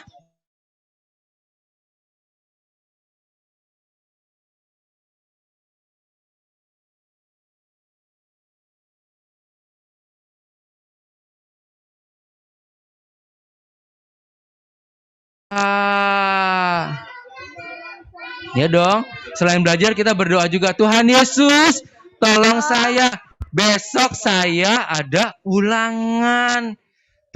Speaker 5: Ya dong. Selain belajar kita berdoa juga. Tuhan Yesus, tolong saya. Besok saya ada ulangan.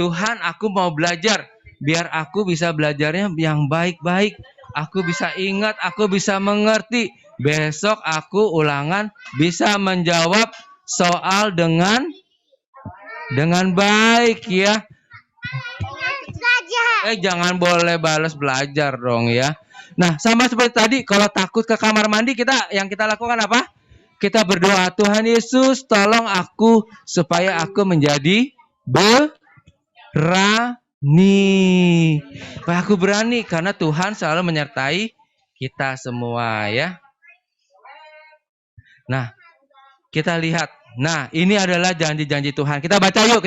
Speaker 5: Tuhan, aku mau belajar. Biar aku bisa belajarnya yang baik-baik. Aku bisa ingat, aku bisa mengerti. Besok aku ulangan bisa menjawab soal dengan baik ya. Jangan boleh balas belajar dong ya. Nah, sama seperti tadi, kalau takut ke kamar mandi, yang kita lakukan apa? Kita berdoa, Tuhan Yesus, tolong aku supaya aku menjadi berani. Supaya aku berani karena Tuhan selalu menyertai kita semua ya. Nah, kita lihat. Nah, ini adalah janji-janji Tuhan. Kita baca yuk.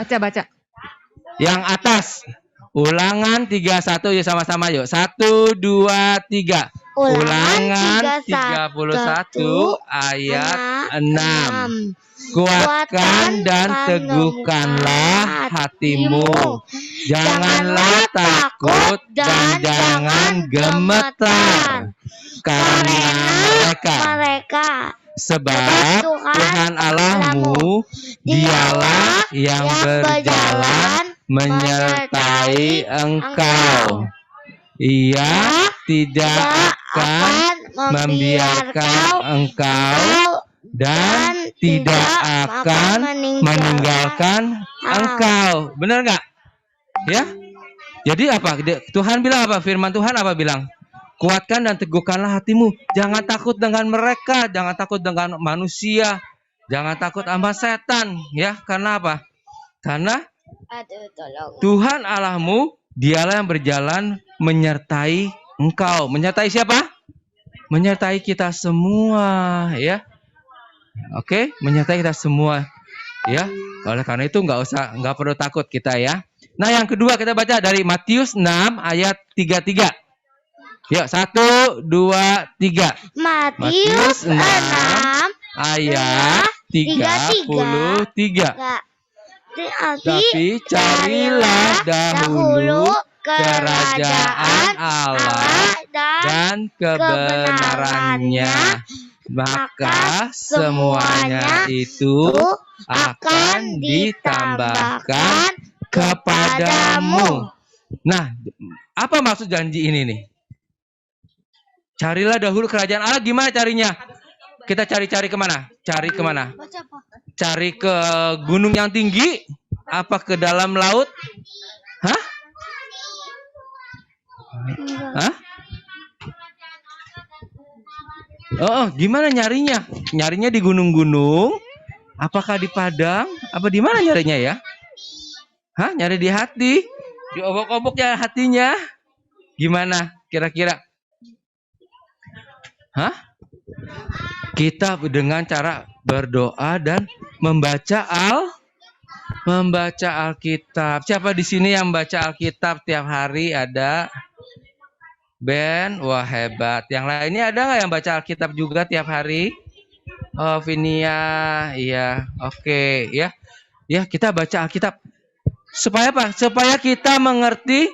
Speaker 1: Baca.
Speaker 5: Yang atas. Ulangan 31 yuk sama-sama yuk. 1, 2, 3. Ulangan 31 ayat 6. Kuatkan dan teguhkanlah hatimu. Janganlah takut dan jangan gemetar. Karena mereka sebab Tuhan Allahmu dialah yang berjalan menyertai engkau. Ia tidak akan membiarkan engkau dan tidak akan meninggalkan engkau. Benar nggak? Ya. Jadi apa? Tuhan bilang apa? Firman Tuhan apa bilang? Kuatkan dan teguhkanlah hatimu. Jangan takut dengan mereka, jangan takut dengan manusia, jangan takut sama setan, ya. Karena apa? Karena Tuhan Allahmu, dialah yang berjalan menyertai engkau. Menyertai siapa? Menyertai kita semua, ya. Oke, menyertai kita semua, ya. Oleh karena itu nggak perlu takut kita, ya. Nah, yang kedua kita baca dari Matius 6 ayat 33. Yuk, 1, 2, 3.
Speaker 3: Matius 6
Speaker 5: ayat 33. Tapi carilah dahulu kerajaan Allah dan kebenarannya, maka semuanya itu akan ditambahkan kepadamu. Nah, apa maksud janji ini nih? Carilah dahulu kerajaan Allah. Gimana carinya? Kita cari-cari kemana? Cari kemana? Cari ke gunung yang tinggi? Apa ke dalam laut? Hah? Hah? Oh, gimana nyarinya? Nyarinya di gunung-gunung? Apakah di padang? Apa di mana nyarinya ya? Hah? Nyari di hati? Di obok-oboknya hatinya? Gimana kira-kira? Hah? Kita dengan cara berdoa dan membaca Alkitab. Siapa di sini yang baca Alkitab tiap hari? Ada Ben? Wah, hebat. Yang lainnya ada nggak yang baca Alkitab juga tiap hari? Oh, Vinia, iya, oke, ya, ya kita baca Alkitab. Supaya apa? Supaya kita mengerti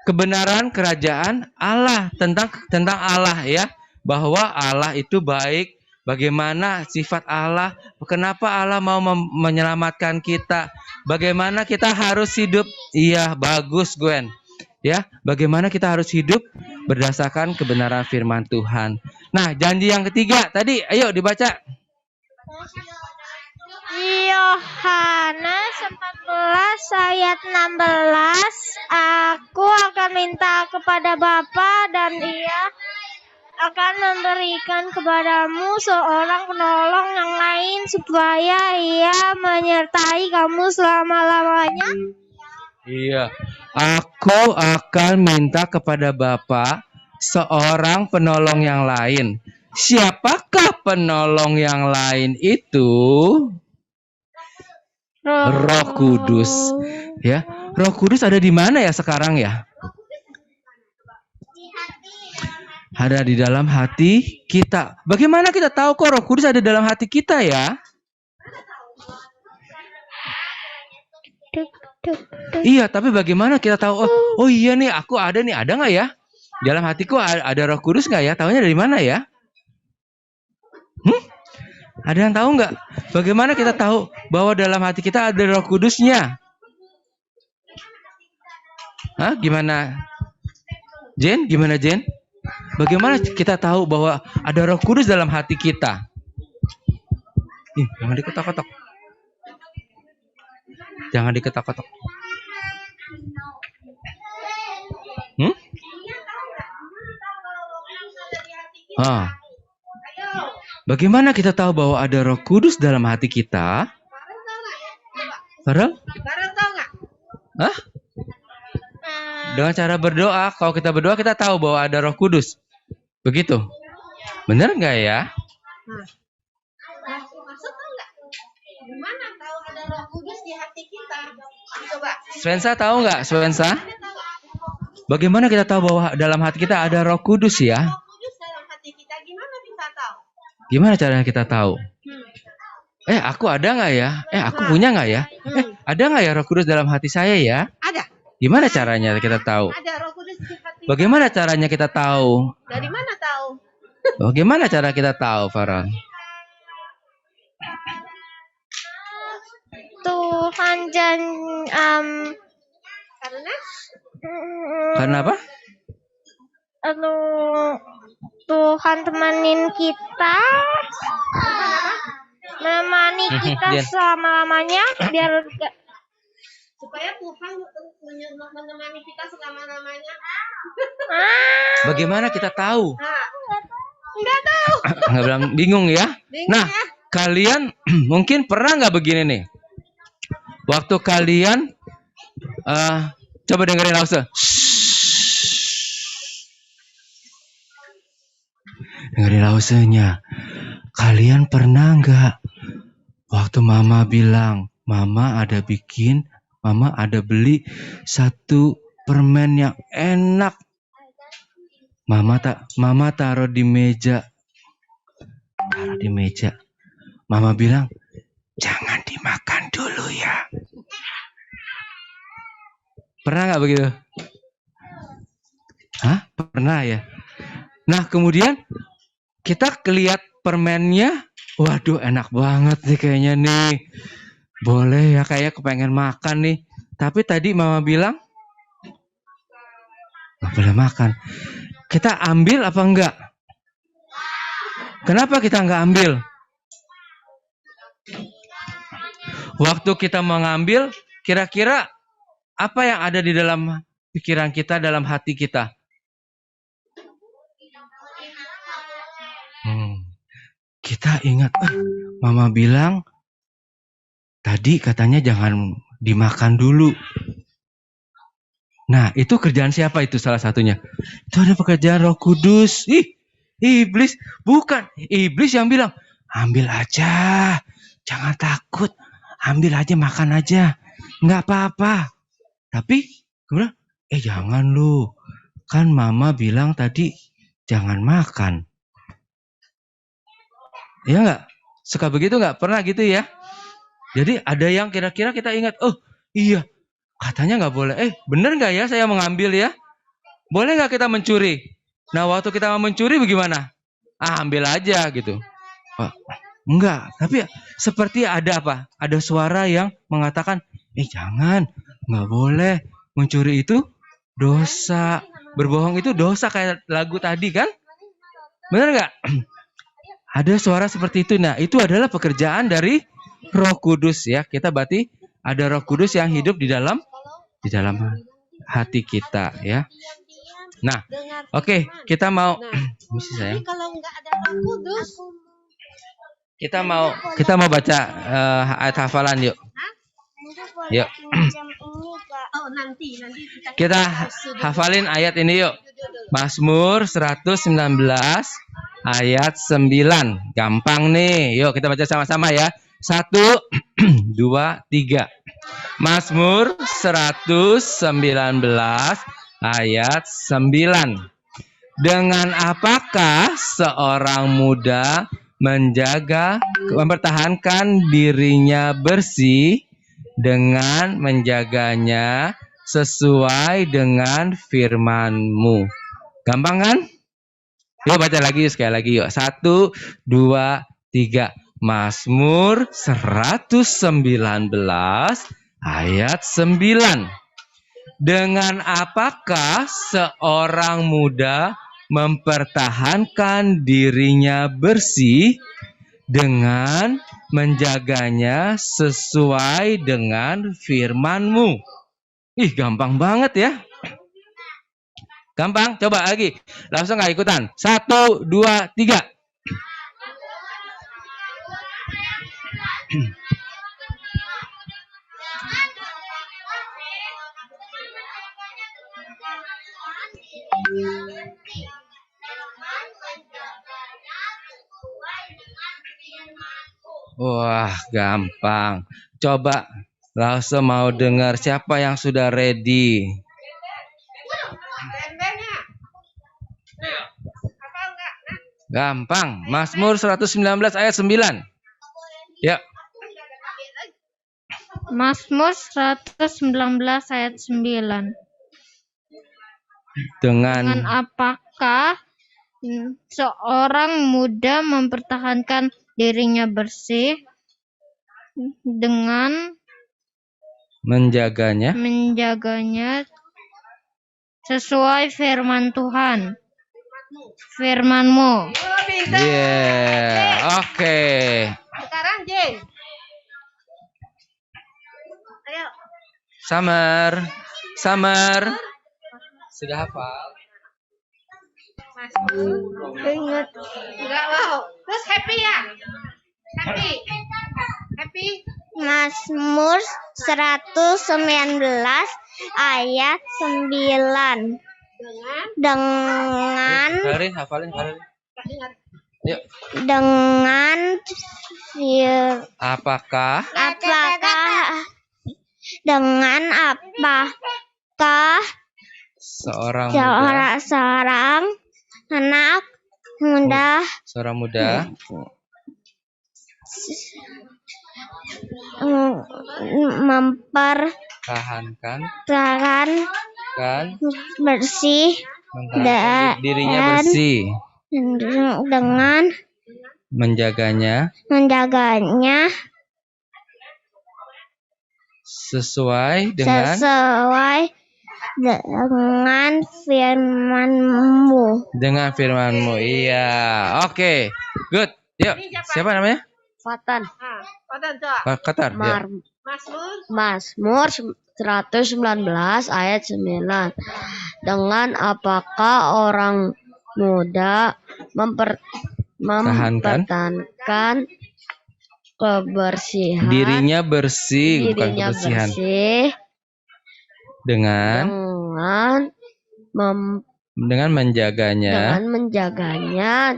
Speaker 5: kebenaran kerajaan Allah, tentang Allah, ya, bahwa Allah itu baik, bagaimana sifat Allah, kenapa Allah mau menyelamatkan kita, bagaimana kita harus hidup. Iya, bagus Gwen, ya, bagaimana kita harus hidup berdasarkan kebenaran firman Tuhan. Nah, janji yang ketiga tadi, ayo dibaca.
Speaker 3: Yohanes 14 ayat 16, aku akan minta kepada Bapa dan Ia akan memberikan kepadamu seorang penolong yang lain supaya Ia menyertai kamu selama-lamanya.
Speaker 5: Iya, aku akan minta kepada Bapa seorang penolong yang lain. Siapakah penolong yang lain itu? Roh Kudus, ya. Roh Kudus ada di mana ya sekarang ya? Ada di dalam hati kita. Bagaimana kita tahu kok Roh Kudus ada dalam hati kita ya? Iya, tapi bagaimana kita tahu? Oh iya nih, aku ada nih, ada nggak ya? Dalam hatiku ada Roh Kudus nggak ya? Tahunya dari mana ya? Ada yang tahu nggak? Bagaimana kita tahu bahwa dalam hati kita ada Roh Kudusnya? Hah? Gimana? Jen? Gimana Jen? Bagaimana kita tahu bahwa ada Roh Kudus dalam hati kita? Jangan diketok-ketok. Jangan diketok-ketok. Bagaimana kita tahu bahwa ada Roh Kudus dalam hati kita? Farel tahu nggak? Hah? Dengan cara berdoa. Kalau kita berdoa kita tahu bahwa ada Roh Kudus. Begitu. Benar nggak ya?
Speaker 2: Gimana tahu ada Roh Kudus di hati kita? Coba.
Speaker 5: Svensa tahu nggak? Svensa? Bagaimana kita tahu bahwa dalam hati kita ada Roh Kudus ya?
Speaker 2: Roh Kudus dalam hati kita gimana bisa tahu?
Speaker 5: Gimana caranya kita tahu? Aku ada nggak ya? Aku punya nggak ya? Ada nggak ya Roh Kudus dalam hati saya ya?
Speaker 2: Ada.
Speaker 5: Gimana caranya kita tahu?
Speaker 2: Ada Roh Kudus di hati.
Speaker 5: Bagaimana caranya kita tahu?
Speaker 2: Dari mana tahu?
Speaker 5: Bagaimana cara kita tahu, Farah?
Speaker 3: Tuhan
Speaker 5: Karena apa?
Speaker 3: Tuhan temenin kita, menemani kita
Speaker 5: Dian.
Speaker 3: selama-lamanya biar
Speaker 2: Supaya Tuhan menemani kita selama-lamanya.
Speaker 5: Bagaimana kita tahu?
Speaker 3: nggak tahu.
Speaker 5: Nggak bilang bingung ya. Nah, kalian mungkin pernah nggak begini nih? Waktu kalian coba dengerin Lause. Dengerin Lausenya. Kalian pernah nggak waktu Mama bilang, Mama ada beli satu permen yang enak. Mama taruh di meja. Mama bilang, jangan dimakan dulu ya. Pernah nggak begitu? Hah? Pernah ya? Nah, kemudian kita lihat permennya, waduh enak banget nih kayaknya nih. Boleh ya, kayak kepengen makan nih. Tapi tadi Mama bilang, nggak boleh makan. Kita ambil apa enggak? Kenapa kita nggak ambil? Waktu kita mengambil, kira-kira apa yang ada di dalam pikiran kita, dalam hati kita? Kita ingat, Mama bilang, tadi katanya jangan dimakan dulu. Nah, itu kerjaan siapa itu salah satunya? Itu ada pekerjaan Roh Kudus. Iblis. Bukan. Iblis yang bilang, ambil aja. Jangan takut. Ambil aja, makan aja. Nggak apa-apa. Tapi, gue bilang, jangan lu. Kan Mama bilang tadi, jangan makan. Ya nggak? Suka begitu nggak? Pernah gitu ya? Jadi ada yang kira-kira kita ingat, oh iya. Katanya nggak boleh. Bener nggak ya saya mengambil ya? Boleh nggak kita mencuri? Nah, waktu kita mau mencuri bagaimana? Ambil aja gitu. Enggak. Tapi seperti ada apa? Ada suara yang mengatakan, jangan. Nggak boleh. Mencuri itu dosa. Berbohong itu dosa kayak lagu tadi kan? Bener nggak? Ada suara seperti itu. Nah, itu adalah pekerjaan dari Roh Kudus ya. Kita berarti ada Roh Kudus yang hidup di dalam hati kita ya. Nah, oke, kita mau misi sayang.
Speaker 2: Kalau nggak ada Roh Kudus,
Speaker 5: Kita mau baca ayat hafalan yuk. Yuk.
Speaker 2: nanti
Speaker 5: Kita hafalin ayat ini yuk. Mazmur 119 ayat 9. Gampang nih. Yuk kita baca sama-sama ya. 1, 2, 3. Mazmur 119 ayat 9. Dengan apakah seorang muda mempertahankan dirinya bersih dengan menjaganya sesuai dengan firman-Mu. Gampang kan? Yuk baca lagi sekali lagi yuk. 1, 2, 3. Mazmur 119 ayat 9. Dengan apakah seorang muda mempertahankan dirinya bersih dengan menjaganya sesuai dengan firman-Mu. Gampang banget ya. Gampang, coba lagi. Langsung nggak ikutan. 1, 2, 3. Wah, gampang. Coba langsung mau dengar siapa yang sudah ready. Gampang. Mazmur 119 ayat 9. Ya.
Speaker 3: Mazmur 119 ayat 9.
Speaker 5: Dengan
Speaker 3: apakah seorang muda mempertahankan dirinya bersih dengan
Speaker 5: menjaganya
Speaker 3: menjaganya sesuai firman Tuhan. Firman-Mu.
Speaker 5: Oke.
Speaker 2: Sekarang Jen. Ayo.
Speaker 5: Summer. Sudah hafal?
Speaker 2: Ingat. Enggak mau. Terus happy ya? Happy.
Speaker 3: Mazmur 119 ayat 9. Dengan
Speaker 5: Hafalin. Yuk.
Speaker 3: dengan
Speaker 5: Apakah seorang
Speaker 3: anak muda
Speaker 5: seorang muda
Speaker 3: mempertahankan bersih
Speaker 5: dirinya bersih
Speaker 3: dengan
Speaker 5: menjaganya sesuai dengan firman-Mu. Iya. Oke. Good. Yuk. Siapa namanya?
Speaker 2: Fatan.
Speaker 5: Pak Katar. Yuk.
Speaker 2: Mazmur 119 ayat 9. Dengan apakah orang muda mempertahankan kebersihan
Speaker 5: Dirinya bersih, bukan kebersihan.
Speaker 2: bersih
Speaker 5: Dengan menjaganya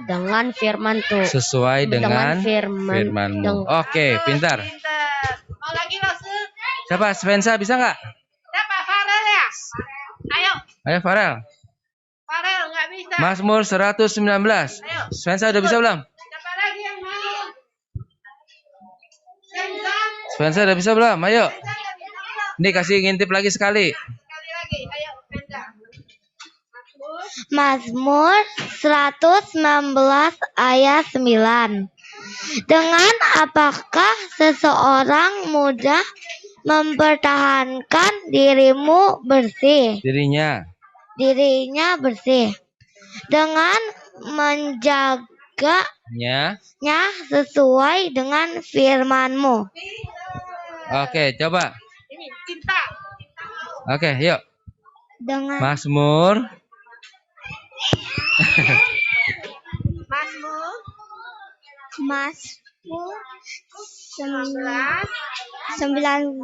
Speaker 2: dengan firman Tuhan.
Speaker 5: sesuai dengan
Speaker 2: firman.
Speaker 5: firman-Mu. Oke, pintar.
Speaker 2: Mau lagi Rosu?
Speaker 5: Siapa? Svensa bisa nggak?
Speaker 2: Siapa? Farel ya?
Speaker 5: Ayo Farel.
Speaker 2: Farel nggak bisa.
Speaker 5: Mazmur 119. Svensa udah bisa belum?
Speaker 2: Siapa lagi yang mau? Senza?
Speaker 5: Svensa udah bisa belum? Ayo. Ini kasih ngintip lagi sekali.
Speaker 2: Sekali lagi. Ayo, Senza.
Speaker 3: Mazmur 119 ayat 9. Dengan apakah seseorang muda mempertahankan dirinya bersih dengan menjaganya sesuai dengan firman-Mu.
Speaker 5: Oke, coba.
Speaker 2: Ini cinta.
Speaker 5: Oke, yuk.
Speaker 3: Dengan
Speaker 5: Mazmur
Speaker 3: Mazmur 19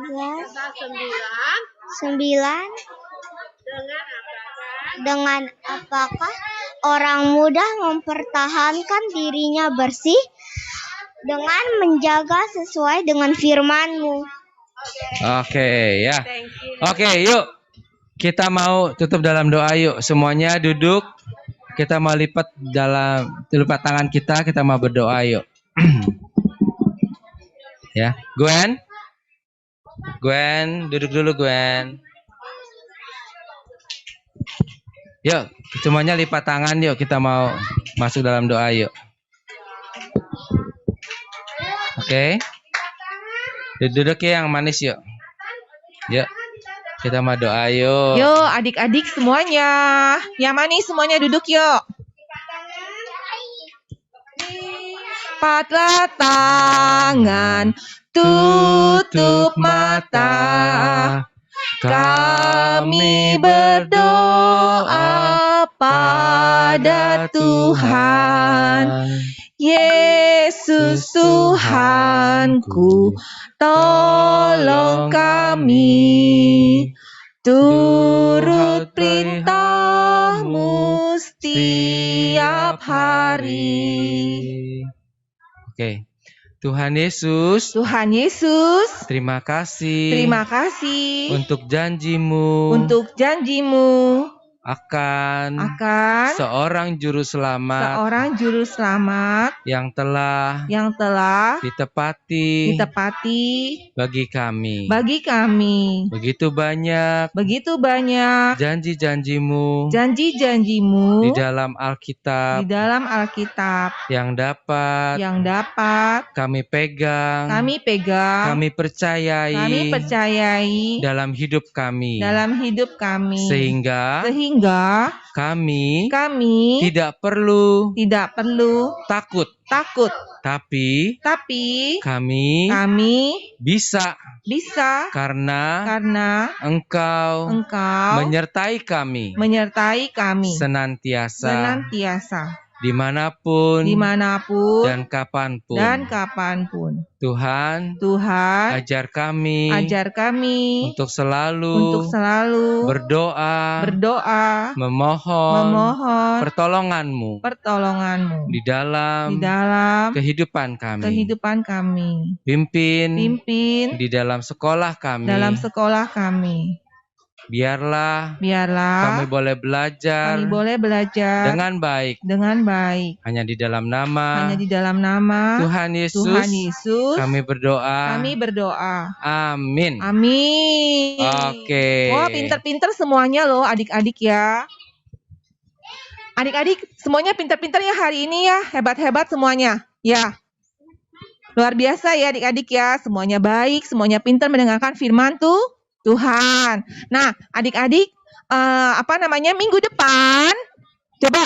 Speaker 3: dengan apakah orang muda mempertahankan dirinya bersih dengan menjaga sesuai dengan firman-Mu.
Speaker 5: Oke, ya. Oke, yuk. Kita mau tutup dalam doa yuk. Semuanya duduk. Kita mau lipat tangan kita mau berdoa yuk. Ya, Gwen, duduk dulu Gwen. Yuk, semuanya lipat tangan yuk. Kita mau masuk dalam doa yuk. Oke. Duduk ya yang manis yuk. Yuk. Kita mau doa yuk.
Speaker 1: Yuk adik-adik semuanya. Yang manis semuanya duduk yuk. Lipatlah tangan, tutup mata. Kami berdoa pada Tuhan. Yesus Tuhanku, tolong kami. Turut perintah-Mu setiap hari.
Speaker 5: Oke. Tuhan Yesus, terima kasih
Speaker 1: Terima kasih
Speaker 5: untuk janji-Mu. akan
Speaker 1: akan
Speaker 5: seorang juru selamat
Speaker 1: seorang juru selamat
Speaker 5: yang telah
Speaker 1: yang telah
Speaker 5: ditepati
Speaker 1: ditepati
Speaker 5: bagi kami.
Speaker 1: bagi kami.
Speaker 5: Begitu banyak
Speaker 1: Begitu banyak
Speaker 5: janji-janjimu
Speaker 1: janji-janjimu
Speaker 5: di dalam Alkitab
Speaker 1: di dalam Alkitab
Speaker 5: yang dapat
Speaker 1: yang dapat
Speaker 5: kami pegang,
Speaker 1: kami pegang,
Speaker 5: kami percayai dalam hidup kami.
Speaker 1: dalam hidup kami.
Speaker 5: Sehingga
Speaker 1: kami
Speaker 5: tidak perlu
Speaker 1: tidak perlu
Speaker 5: takut,
Speaker 1: takut,
Speaker 5: tapi
Speaker 1: kami
Speaker 5: bisa
Speaker 1: bisa
Speaker 5: karena Engkau
Speaker 1: Engkau
Speaker 5: menyertai kami
Speaker 1: menyertai kami
Speaker 5: senantiasa dimanapun dan kapanpun. Tuhan, ajar kami untuk selalu berdoa, memohon pertolongan-Mu di dalam kehidupan kami. Pimpin di dalam sekolah kami. Biarlah kami boleh belajar dengan baik hanya di dalam nama Tuhan Yesus. Kami berdoa. Amin. Oke.
Speaker 1: Wah, pinter-pinter semuanya loh adik-adik ya. Adik-adik semuanya pinter-pinter ya hari ini ya. Hebat-hebat semuanya. Ya. Luar biasa ya adik-adik ya. Semuanya baik, semuanya pinter mendengarkan firman Tuhan. Nah, adik-adik minggu depan coba